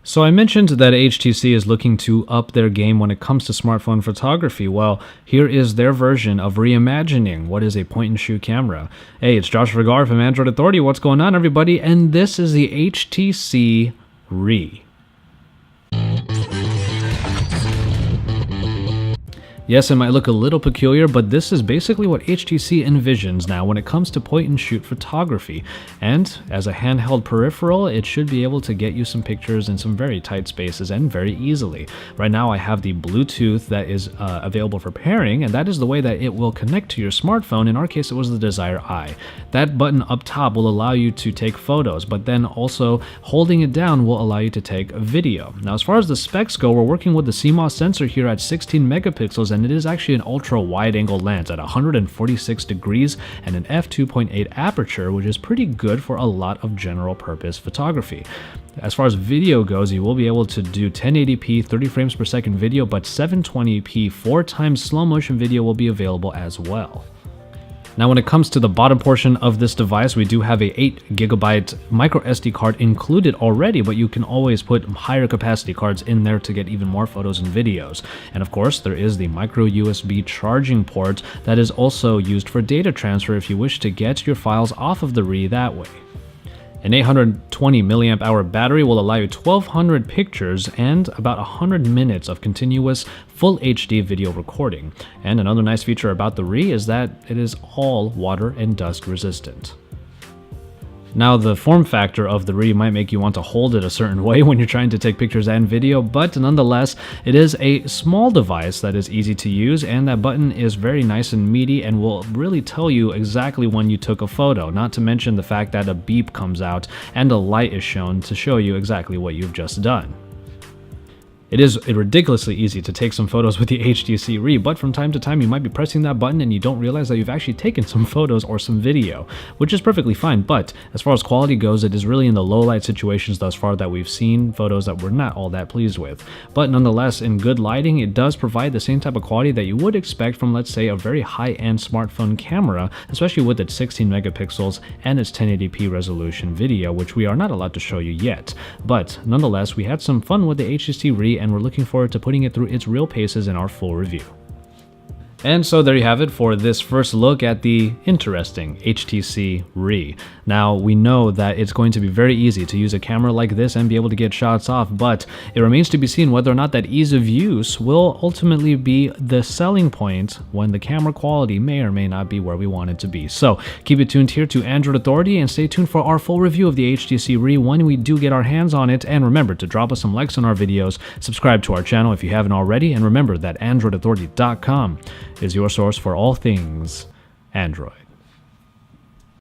So I mentioned that HTC is looking to up their game when it comes to smartphone photography. Well, here is their version of reimagining what is a point-and-shoot camera. Hey, it's Josh Vergara from Android Authority. What's going on, everybody? And this is the HTC Re. Yes, it might look a little peculiar, but this is basically what HTC envisions now when it comes to point-and-shoot photography. And as a handheld peripheral, it should be able to get you some pictures in some very tight spaces and very easily. Right now, I have the Bluetooth that is available for pairing, and that is the way that it will connect to your smartphone. In our case, it was the Desire Eye. That button up top will allow you to take photos, but then also holding it down will allow you to take a video. Now, as far as the specs go, we're working with the CMOS sensor here at 16 megapixels, and it is actually an ultra wide angle lens at 146 degrees and an f2.8 aperture, which is pretty good for a lot of general purpose photography. As far as video goes, you will be able to do 1080p 30 frames per second video, but 720p 4x slow motion video will be available as well. Now, when it comes to the bottom portion of this device, we do have a 8GB micro SD card included already, but you can always put higher capacity cards in there to get even more photos and videos. And of course, there is the micro USB charging port that is also used for data transfer if you wish to get your files off of the Re that way. An 820 milliamp hour battery will allow you 1200 pictures and about 100 minutes of continuous full HD video recording. And another nice feature about the Re is that it is all water and dust resistant. Now, the form factor of the Re might make you want to hold it a certain way when you're trying to take pictures and video, but nonetheless, it is a small device that is easy to use, and that button is very nice and meaty and will really tell you exactly when you took a photo, not to mention the fact that a beep comes out and a light is shown to show you exactly what you've just done. It is ridiculously easy to take some photos with the HTC Re, but from time to time you might be pressing that button and you don't realize that you've actually taken some photos or some video, which is perfectly fine. But as far as quality goes, it is really in the low light situations thus far that we've seen photos that we're not all that pleased with. But nonetheless, in good lighting, it does provide the same type of quality that you would expect from, let's say, a very high-end smartphone camera, especially with its 16 megapixels and its 1080p resolution video, which we are not allowed to show you yet. But nonetheless, we had some fun with the HTC Re, and we're looking forward to putting it through its real paces in our full review. And so there you have it for this first look at the interesting HTC Re. Now, we know that it's going to be very easy to use a camera like this and be able to get shots off, but it remains to be seen whether or not that ease of use will ultimately be the selling point when the camera quality may or may not be where we want it to be. So keep it tuned here to Android Authority and stay tuned for our full review of the HTC Re when we do get our hands on it. And remember to drop us some likes on our videos, subscribe to our channel if you haven't already, and remember that AndroidAuthority.com is your source for all things Android.